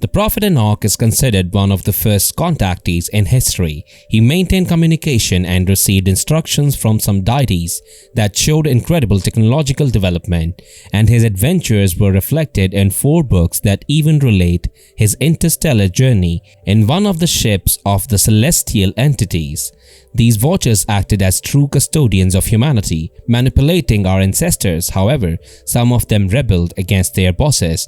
The prophet Enoch is considered one of the first contactees in history. He maintained communication and received instructions from some deities that showed incredible technological development, and his adventures were reflected in 4 books that even relate his interstellar journey in one of the ships of the celestial entities. These watchers acted as true custodians of humanity, manipulating our ancestors. However, some of them rebelled against their bosses,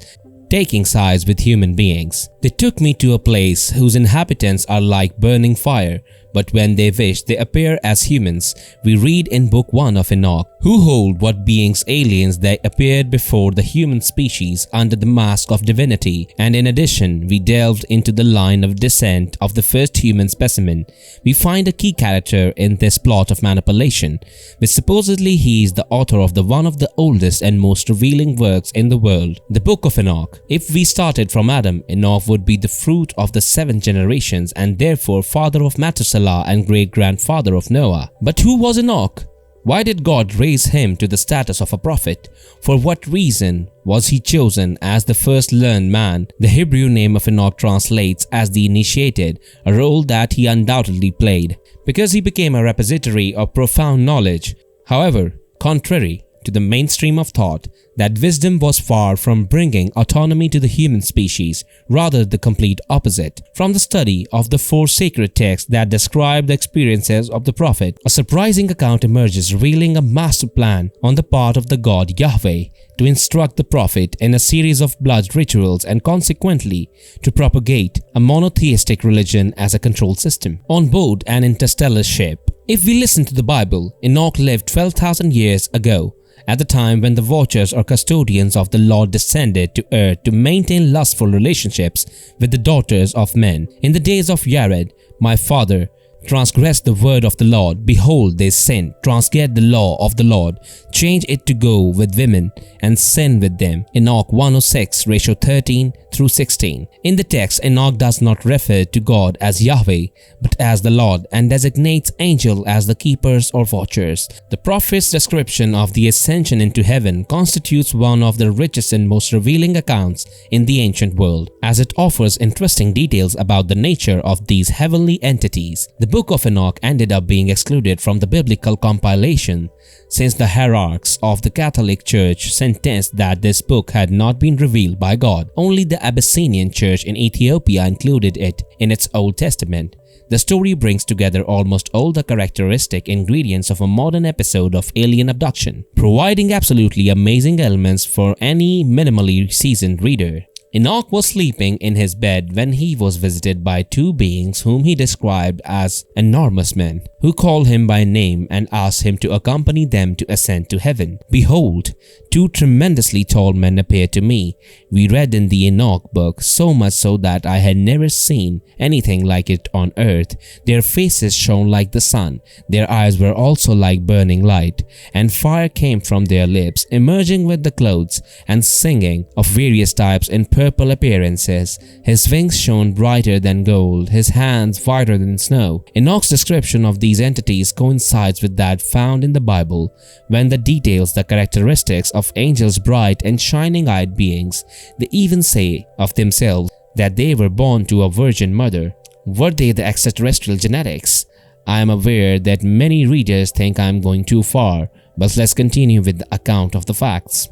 taking sides with human beings. They took me to a place whose inhabitants are like burning fire, but when they wish, they appear as humans. We read in Book 1 of Enoch, who hold what beings aliens they appeared before the human species under the mask of divinity, and in addition, we delved into the line of descent of the first human specimen. We find a key character in this plot of manipulation, which supposedly he is the author of one of the oldest and most revealing works in the world, the Book of Enoch. If we started from Adam, Enoch would be the fruit of the 7 generations and therefore father of Methuselah and great-grandfather of Noah. But who was Enoch? Why did God raise him to the status of a prophet? For what reason was he chosen as the first learned man? The Hebrew name of Enoch translates as the initiated, a role that he undoubtedly played, because he became a repository of profound knowledge. However, contrary to the mainstream of thought, that wisdom was far from bringing autonomy to the human species, rather the complete opposite. From the study of the 4 sacred texts that describe the experiences of the prophet, a surprising account emerges revealing a master plan on the part of the god Yahweh to instruct the prophet in a series of blood rituals and consequently to propagate a monotheistic religion as a control system on board an interstellar ship. If we listen to the Bible, Enoch lived 12,000 years ago, at the time when the watchers or custodians of the Lord descended to earth to maintain lustful relationships with the daughters of men. In the days of Yared, my father transgressed the word of the Lord. Behold, they sinned, transgressed the law of the Lord, changed it to go with women, and sin with them. Enoch 106, ratio 13-16. In the text, Enoch does not refer to God as Yahweh, but as the Lord, and designates angels as the keepers or watchers. The prophet's description of the ascension into heaven constitutes one of the richest and most revealing accounts in the ancient world, as it offers interesting details about the nature of these heavenly entities. The Book of Enoch ended up being excluded from the biblical compilation, since the hierarchs of the Catholic Church sentenced that this book had not been revealed by God. Only the Abyssinian Church in Ethiopia included it in its Old Testament. The story brings together almost all the characteristic ingredients of a modern episode of alien abduction, providing absolutely amazing elements for any minimally seasoned reader. Enoch was sleeping in his bed when he was visited by 2 beings whom he described as enormous men, who called him by name and asked him to accompany them to ascend to heaven. Behold, 2 tremendously tall men appeared to me. We read in the Enoch book, so much so that I had never seen anything like it on earth. Their faces shone like the sun, their eyes were also like burning light, and fire came from their lips, emerging with the clothes and singing of various types in purple appearances. His wings shone brighter than gold, his hands whiter than snow. Enoch's description of these entities coincides with that found in the Bible, when the details the characteristics of angels, bright and shining-eyed beings. They even say of themselves that they were born to a virgin mother. Were they the extraterrestrial genetics? I am aware that many readers think I am going too far, but let's continue with the account of the facts.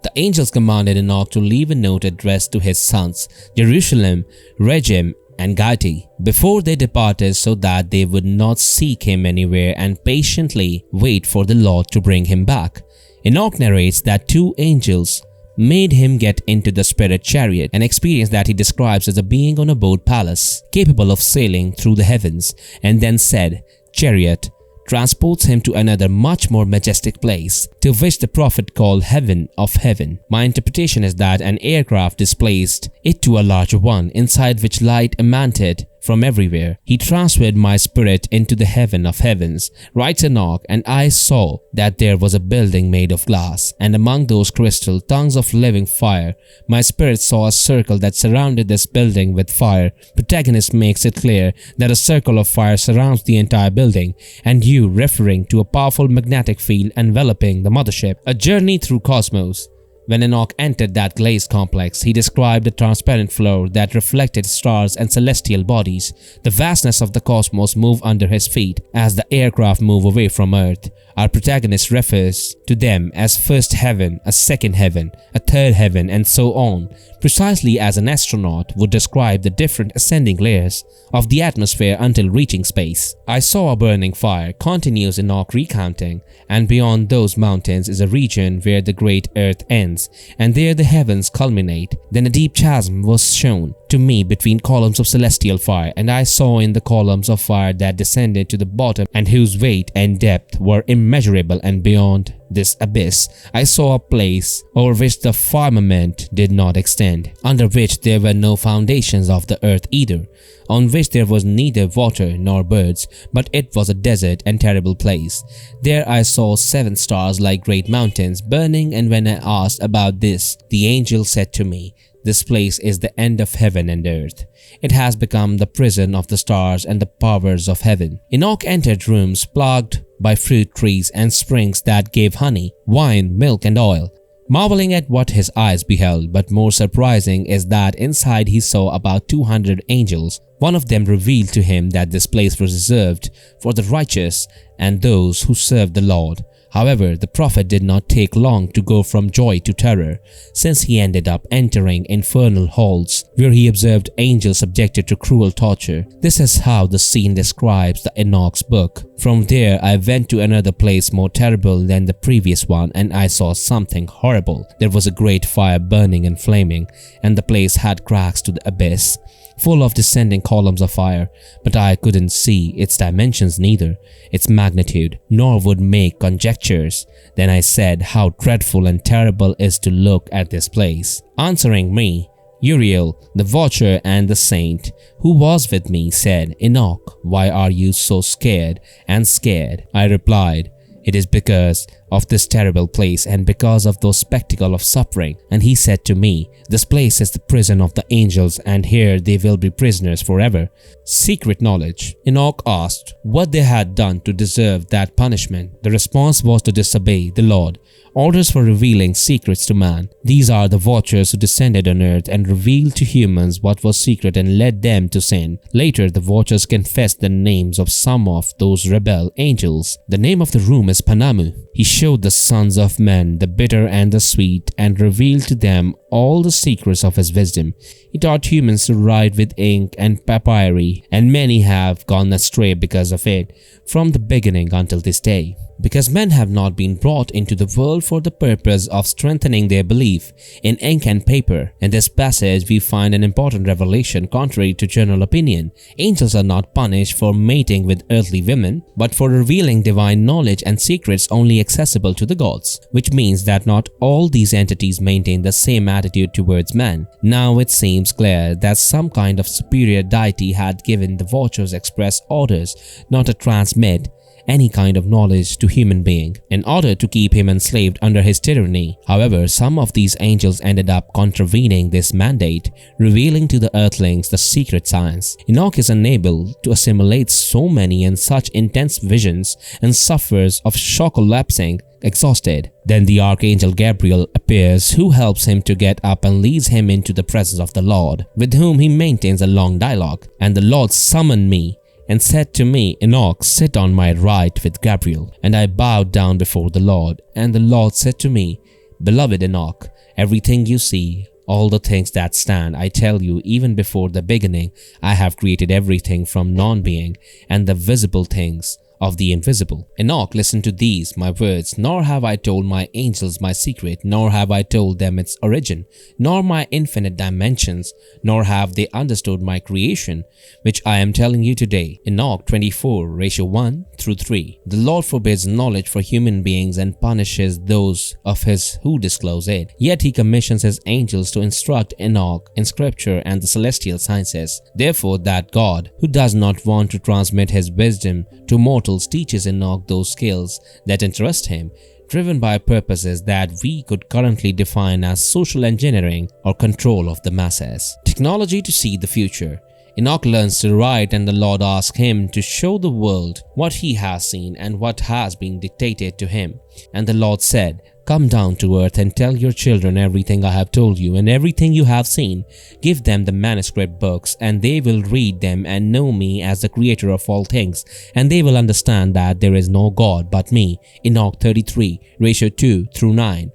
The angels commanded Enoch to leave a note addressed to his sons, Jerusalem, Regem, and Gati, before they departed, so that they would not seek him anywhere and patiently wait for the Lord to bring him back. Enoch narrates that 2 angels made him get into the spirit chariot, an experience that he describes as a being on a boat palace, capable of sailing through the heavens, and then said, "Chariot," transports him to another much more majestic place, to which the prophet called Heaven of Heaven. My interpretation is that an aircraft displaced it to a larger one, inside which light emanated from everywhere. He transferred my spirit into the heaven of heavens, writes Enoch, and I saw that there was a building made of glass, and among those crystal tongues of living fire, my spirit saw a circle that surrounded this building with fire. Protagonist makes it clear that a circle of fire surrounds the entire building, and you referring to a powerful magnetic field enveloping the mothership. A journey through cosmos. When Enoch entered that glazed complex, he described a transparent floor that reflected stars and celestial bodies. The vastness of the cosmos moved under his feet as the aircraft moved away from Earth. Our protagonist refers to them as first heaven, a second heaven, a third heaven, and so on, precisely as an astronaut would describe the different ascending layers of the atmosphere until reaching space. I saw a burning fire, continues Enoch recounting, and beyond those mountains is a region where the great earth ends, and there the heavens culminate. Then a deep chasm was shown to me between columns of celestial fire, and I saw in the columns of fire that descended to the bottom and whose weight and depth were immeasurable, and beyond this abyss I saw a place over which the firmament did not extend, under which there were no foundations of the earth either, on which there was neither water nor birds, but it was a desert and terrible place. There I saw 7 stars like great mountains burning, and when I asked about this, the angel said to me, "This place is the end of heaven and earth. It has become the prison of the stars and the powers of heaven." Enoch entered rooms plugged by fruit trees and springs that gave honey, wine, milk, and oil, marveling at what his eyes beheld. But more surprising is that inside he saw about 200 angels. One of them revealed to him that this place was reserved for the righteous and those who serve the Lord. However, the prophet did not take long to go from joy to terror, since he ended up entering infernal halls, where he observed angels subjected to cruel torture. This is how the scene describes the Enoch's book. From there, I went to another place more terrible than the previous one, and I saw something horrible. There was a great fire burning and flaming, and the place had cracks to the abyss, full of descending columns of fire, but I couldn't see its dimensions, neither its magnitude, nor would make conjectures. Then I said, "How dreadful and terrible is to look at this place." Answering me, Uriel, the watcher and the saint, who was with me, said, "Enoch, why are you so scared and scared?" I replied, "It is because of this terrible place and because of those spectacle of suffering." And he said to me, "This place is the prison of the angels, and here they will be prisoners forever." Secret knowledge. Enoch asked what they had done to deserve that punishment. The response was to disobey the Lord. Orders for revealing secrets to man. These are the watchers who descended on earth and revealed to humans what was secret and led them to sin. Later, the watchers confessed the names of some of those rebel angels. The name of the room is Panamu. He showed the sons of men the bitter and the sweet, and revealed to them all the secrets of his wisdom. He taught humans to write with ink and papyri, and many have gone astray because of it, from the beginning until this day. Because men have not been brought into the world for the purpose of strengthening their belief in ink and paper. In this passage, we find an important revelation contrary to general opinion. Angels are not punished for mating with earthly women, but for revealing divine knowledge and secrets only accessible to the gods, which means that not all these entities maintain the same attitude towards man. Now it seems clear that some kind of superior deity had given the watchers express orders not to transmit any kind of knowledge to human being in order to keep him enslaved under his tyranny. However, some of these angels ended up contravening this mandate, revealing to the earthlings the secret science. Enoch is unable to assimilate so many and such intense visions and suffers of shock-collapsing, exhausted. Then the archangel Gabriel appears, who helps him to get up and leads him into the presence of the Lord, with whom he maintains a long dialogue. And the Lord summoned me and said to me, "Enoch, sit on my right with Gabriel." And I bowed down before the Lord. And the Lord said to me, "Beloved Enoch, everything you see, all the things that stand, I tell you, even before the beginning, I have created everything from non-being and the visible things of the invisible. Enoch, listen to these, my words, nor have I told my angels my secret, nor have I told them its origin, nor my infinite dimensions, nor have they understood my creation, which I am telling you today. Enoch 24:1-3. The Lord forbids knowledge for human beings and punishes those of his who disclose it. Yet he commissions his angels to instruct Enoch in scripture and the celestial sciences. Therefore, that God, who does not want to transmit his wisdom to mortals, teaches Enoch those skills that interest him, driven by purposes that we could currently define as social engineering or control of the masses. Technology to see the future. Enoch learns to write, and the Lord asks him to show the world what he has seen and what has been dictated to him. And the Lord said, Come down to earth and tell your children everything I have told you and everything you have seen. Give them the manuscript books, and they will read them and know me as the creator of all things, and they will understand that there is no God but me. Enoch 33, ratio 2 through 9.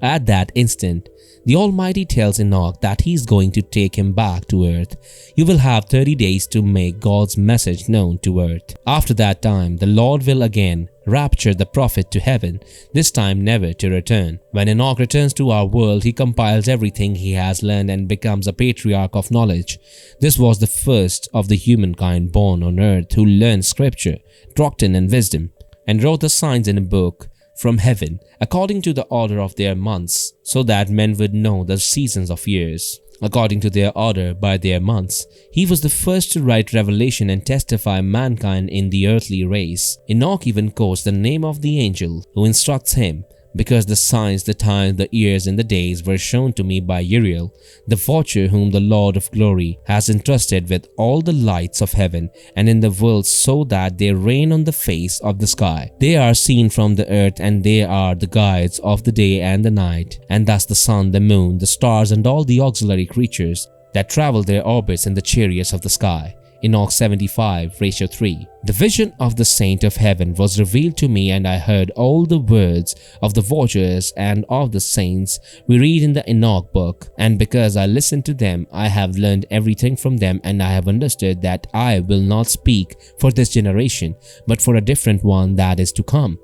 At that instant, the Almighty tells Enoch that he is going to take him back to earth. You will have 30 days to make God's message known to earth. After that time, the Lord will again rapture the prophet to heaven, this time never to return. When Enoch returns to our world, he compiles everything he has learned and becomes a patriarch of knowledge. This was the first of the humankind born on earth who learned scripture, doctrine and wisdom, and wrote the signs in a book from heaven, according to the order of their months, so that men would know the seasons of years, according to their order by their months. He was the first to write revelation and testify mankind in the earthly race. Enoch even quotes the name of the angel who instructs him, because the signs, the times, the years, and the days were shown to me by Uriel, the watcher whom the Lord of glory has entrusted with all the lights of heaven and in the world, so that they reign on the face of the sky. They are seen from the earth, and they are the guides of the day and the night, and thus the sun, the moon, the stars, and all the auxiliary creatures that travel their orbits in the chariots of the sky. Enoch 75, ratio 3. The vision of the saint of heaven was revealed to me, and I heard all the words of the watchers and of the saints we read in the Enoch book. And because I listened to them, I have learned everything from them, and I have understood that I will not speak for this generation, but for a different one that is to come.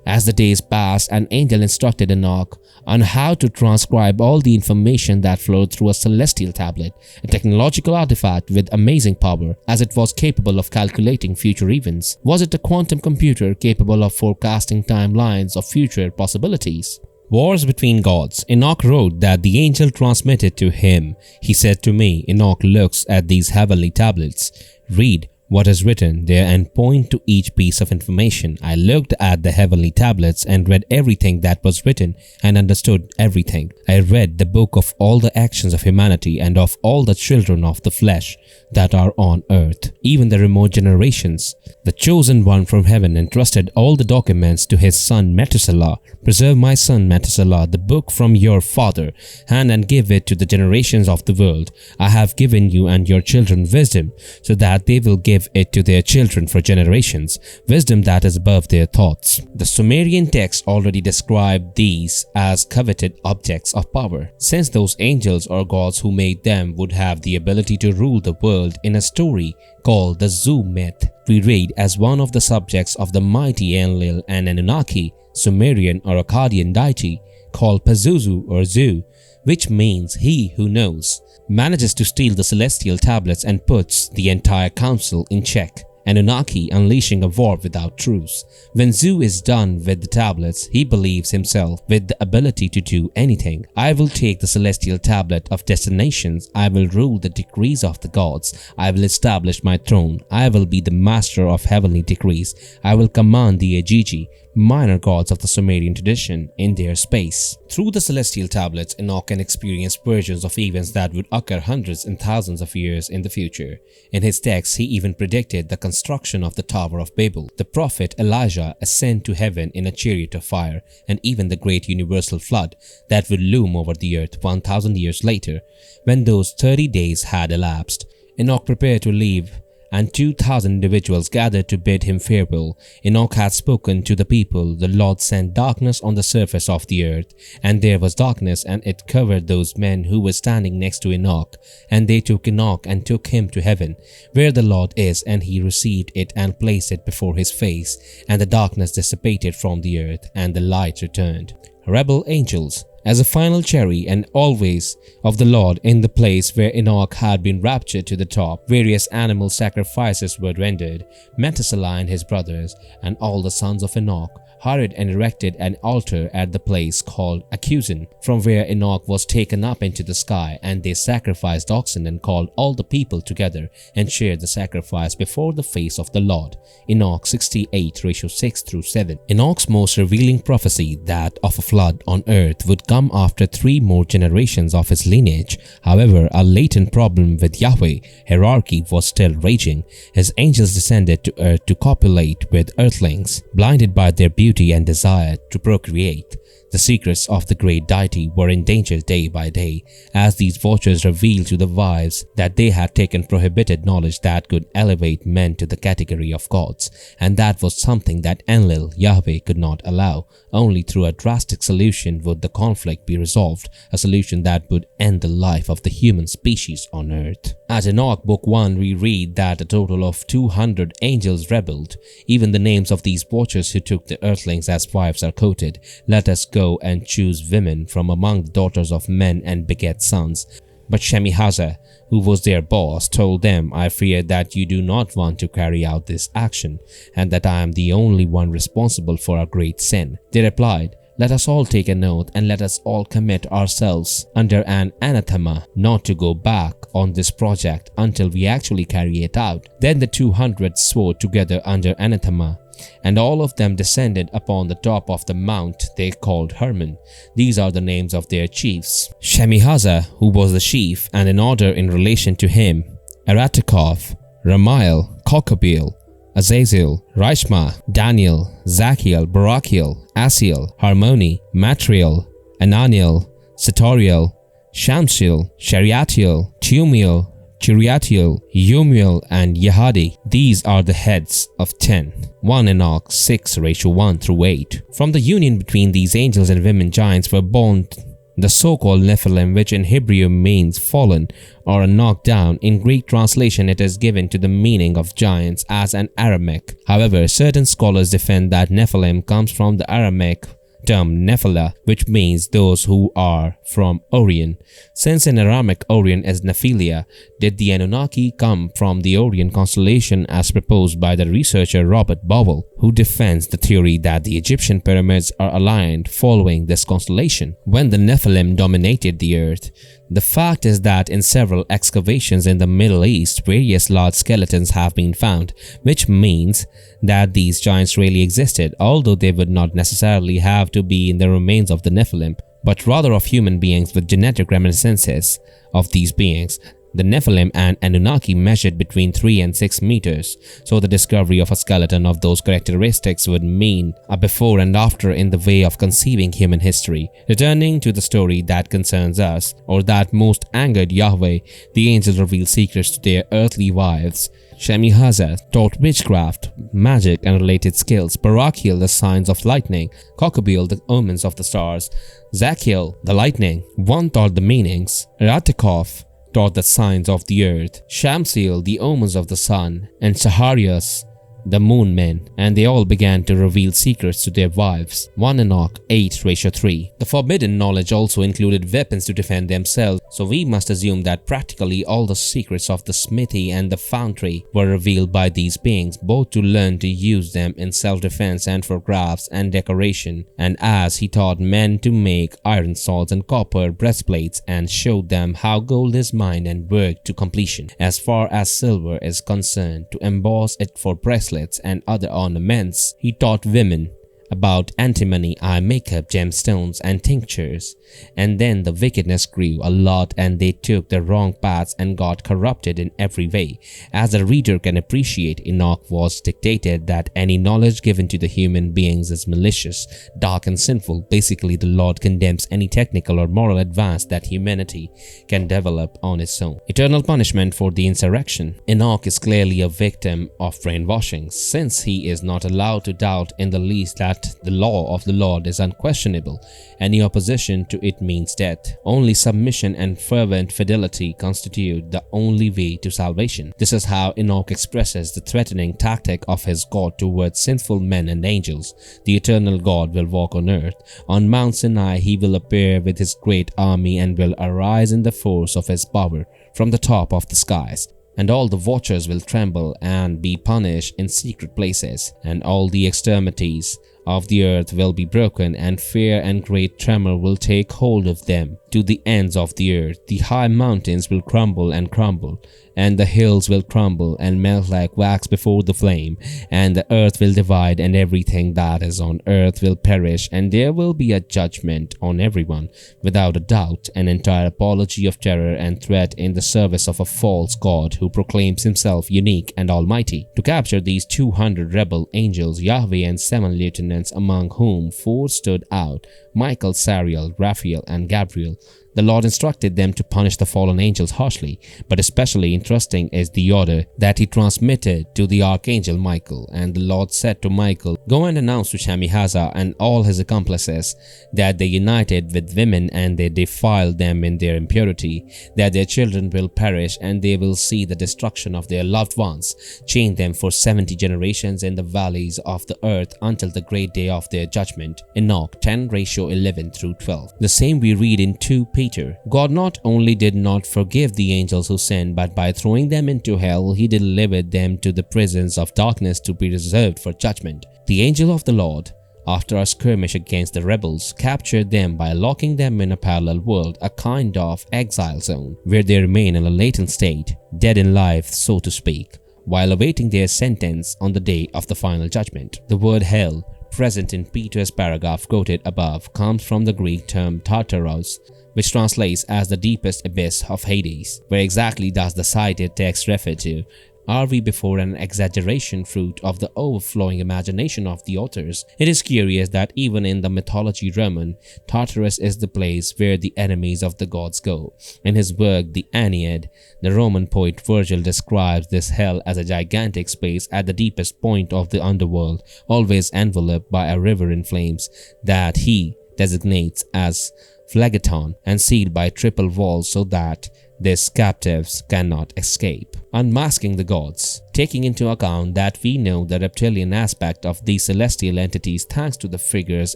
As the days passed, an angel instructed Enoch on how to transcribe all the information that flowed through a celestial tablet, a technological artifact with amazing power, as it was capable of calculating future events. Was it a quantum computer capable of forecasting timelines of future possibilities? Wars between gods. Enoch wrote that the angel transmitted to him. He said to me, Enoch looks at these heavenly tablets. Read what is written there and point to each piece of information. I looked at the heavenly tablets and read everything that was written and understood everything. I read the book of all the actions of humanity and of all the children of the flesh that are on earth, even the remote generations. The chosen one from heaven entrusted all the documents to his son Methuselah. Preserve, my son Methuselah, the book from your father hand and give it to the generations of the world. I have given you and your children wisdom, so that they will give it to their children for generations, wisdom that is above their thoughts. The Sumerian text already described these as coveted objects of power, since those angels or gods who made them would have the ability to rule the world. In a story called the Zu myth, we read as one of the subjects of the mighty Enlil and Anunnaki, Sumerian or Akkadian deity called Pazuzu or Zu, which means he who knows, manages to steal the celestial tablets and puts the entire council in check. Anunnaki unleashing a war without truce. When Zu is done with the tablets, he believes himself with the ability to do anything. I will take the celestial tablet of destinations. I will rule the decrees of the gods. I will establish my throne. I will be the master of heavenly decrees. I will command the Agigi, minor gods of the Sumerian tradition, in their space. Through the celestial tablets, Enoch can experience versions of events that would occur hundreds and thousands of years in the future. In his text, he even predicted the construction of the Tower of Babel, the prophet Elijah ascend to heaven in a chariot of fire, and even the great universal flood that would loom over the earth 1,000 years later. When those 30 days had elapsed, Enoch prepared to leave, and 2,000 individuals gathered to bid him farewell. Enoch had spoken to the people. The Lord sent darkness on the surface of the earth, and there was darkness, and it covered those men who were standing next to Enoch. And they took Enoch and took him to heaven, where the Lord is, and he received it and placed it before his face. And the darkness dissipated from the earth, and the light returned. Rebel angels. As a final cherry and always of the Lord in the place where Enoch had been raptured to the top, various animal sacrifices were rendered. Methuselah and his brothers and all the sons of Enoch hurried and erected an altar at the place called Ascension, from where Enoch was taken up into the sky, and they sacrificed oxen and called all the people together and shared the sacrifice before the face of the Lord. Enoch 68:6-7. Enoch's most revealing prophecy, that of a flood on earth, would come after 3 more generations of his lineage. However, a latent problem with Yahweh hierarchy was still raging. His angels descended to earth to copulate with earthlings, blinded by their beauty and desire to procreate. The secrets of the great deity were in danger day by day, as these watchers revealed to the wives that they had taken prohibited knowledge that could elevate men to the category of gods, and that was something that Enlil, Yahweh, could not allow. Only through a drastic solution would the conflict be resolved, a solution that would end the life of the human species on earth. At Enoch Book 1 we read that a total of 200 angels rebelled. Even the names of these watchers who took the earthlings as wives are quoted. Let us go and choose women from among the daughters of men and beget sons. But Shemihazah, who was their boss, told them, I fear that you do not want to carry out this action, and that I am the only one responsible for a great sin. They replied, let us all take an oath and let us all commit ourselves under an anathema not to go back on this project until we actually carry it out. Then the 200 swore together under anathema, and all of them descended upon the top of the mount they called Hermon. These are the names of their chiefs: Shemihazah, who was the chief, and in order in relation to him, Eratikov, Ramiel, Kokabeel, Azazel, Rishma, Daniel, Zachiel, Barachiel, Asiel, Harmoni, Matriel, Ananiel, Satoriel, Shamsiel, Shariatiel, Tumiel, Chiriatiel, Yumiel, and Yehadi. These are the heads of 10. 1 Enoch 6:1 through 8. From the union between these angels and women giants were born the so-called Nephilim, which in Hebrew means fallen or knocked down. In Greek translation, it is given to the meaning of giants as an Aramaic. However, certain scholars defend that Nephilim comes from the Aramaic term Nephilah, which means those who are from Orion. Since in Aramaic Orion is Nephilia, did the Anunnaki come from the Orion constellation as proposed by the researcher Robert Bowell, who defends the theory that the Egyptian pyramids are aligned following this constellation when the Nephilim dominated the earth? The fact is that in several excavations in the Middle East, various large skeletons have been found, which means that these giants really existed, although they would not necessarily have to be in the remains of the Nephilim, but rather of human beings with genetic reminiscences of these beings. The Nephilim and Anunnaki measured between 3 and 6 meters, so the discovery of a skeleton of those characteristics would mean a before and after in the way of conceiving human history. Returning to the story that concerns us, or that most angered Yahweh, the angels revealed secrets to their earthly wives. Shemihazah taught witchcraft, magic and related skills, Barachiel the signs of lightning, Kokabeel the omens of the stars, Zachiel the lightning, one taught the meanings, Eratikov taught the signs of the earth, Shamsiel the omens of the sun, and Saharias the moon men, and they all began to reveal secrets to their wives. 1 Enoch 8:3. The forbidden knowledge also included weapons to defend themselves, so we must assume that practically all the secrets of the smithy and the foundry were revealed by these beings, both to learn to use them in self-defense and for crafts and decoration. And as he taught men to make iron swords and copper breastplates, and showed them how gold is mined and worked to completion, as far as silver is concerned, to emboss it for bracelets and other ornaments. He taught women about antimony, eye makeup, gemstones, and tinctures. And then the wickedness grew a lot and they took the wrong paths and got corrupted in every way. As the reader can appreciate, Enoch was dictated that any knowledge given to the human beings is malicious, dark and sinful. Basically, the Lord condemns any technical or moral advance that humanity can develop on its own. Eternal punishment for the insurrection. Enoch is clearly a victim of brainwashing, since he is not allowed to doubt in the least that the law of the Lord is unquestionable. Any opposition to it means death. Only submission and fervent fidelity constitute the only way to salvation. This is how Enoch expresses the threatening tactic of his God towards sinful men and angels. The eternal God will walk on earth. On Mount Sinai he will appear with his great army and will arise in the force of his power from the top of the skies. And all the watchers will tremble and be punished in secret places, and all the extremities of the earth will be broken, and fear and great tremor will take hold of them. to the ends of the earth. The high mountains will crumble and crumble, and the hills will crumble and melt like wax before the flame, and the earth will divide, and everything that is on earth will perish, and there will be a judgment on everyone, without a doubt, an entire apology of terror and threat in the service of a false god who proclaims himself unique and almighty. To capture these 200 rebel angels, Yahweh and 7 lieutenants, among whom 4 stood out, Michael, Sariel, Raphael, and Gabriel, the Lord instructed them to punish the fallen angels harshly, but especially interesting is the order that he transmitted to the archangel Michael. And the Lord said to Michael, "Go and announce to Shemihaza and all his accomplices that they united with women and they defiled them in their impurity, that their children will perish and they will see the destruction of their loved ones. Chain them for 70 generations in the valleys of the earth until the great day of their judgment." Enoch 10:11-12. The same we read in 2 Peter. God not only did not forgive the angels who sinned, but by throwing them into hell, he delivered them to the prisons of darkness to be reserved for judgment. The angel of the Lord, after a skirmish against the rebels, captured them by locking them in a parallel world, a kind of exile zone, where they remain in a latent state, dead in life, so to speak, while awaiting their sentence on the day of the final judgment. The word hell, present in Peter's paragraph quoted above, comes from the Greek term Tartaros, which translates as the deepest abyss of Hades. Where exactly does the cited text refer to? Are we before an exaggeration fruit of the overflowing imagination of the authors? It is curious that even in the mythology Roman, Tartarus is the place where the enemies of the gods go. In his work The Aeneid, the Roman poet Virgil describes this hell as a gigantic space at the deepest point of the underworld, always enveloped by a river in flames that he designates as Phlegeton, and sealed by triple walls so that these captives cannot escape. Unmasking the gods. Taking into account that we know the reptilian aspect of these celestial entities thanks to the figures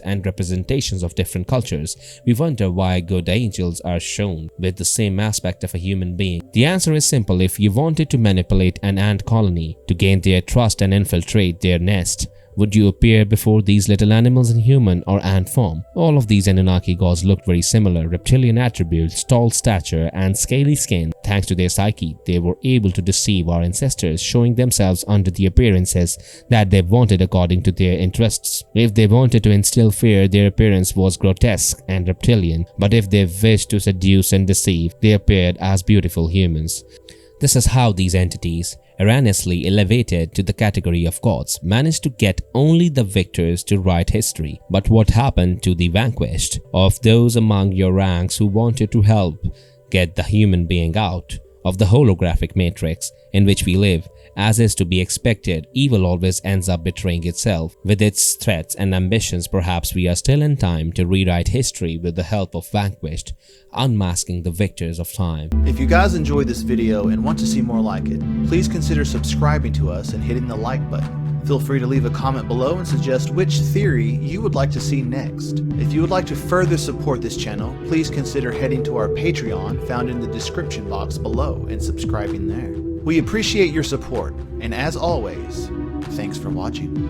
and representations of different cultures, we wonder why good angels are shown with the same aspect of a human being. The answer is simple. If you wanted to manipulate an ant colony to gain their trust and infiltrate their nest, would you appear before these little animals in human or ant form? All of these Anunnaki gods looked very similar: reptilian attributes, tall stature, and scaly skin. Thanks to their psyche, they were able to deceive our ancestors, showing themselves under the appearances that they wanted according to their interests. If they wanted to instill fear, their appearance was grotesque and reptilian, but if they wished to seduce and deceive, they appeared as beautiful humans. This is how these entities, erroneously elevated to the category of gods, managed to get only the victors to write history. But what happened to the vanquished? Of those among your ranks who wanted to help get the human being out of the holographic matrix in which we live, as is to be expected, evil always ends up betraying itself with its threats and ambitions. Perhaps we are still in time to rewrite history with the help of vanquished, unmasking the victors of time. If you guys enjoyed this video and want to see more like it, please consider subscribing to us and hitting the like button. Feel free to leave a comment below and suggest which theory you would like to see next. If you would like to further support this channel, please consider heading to our Patreon found in the description box below and subscribing there. We appreciate your support, and as always, thanks for watching.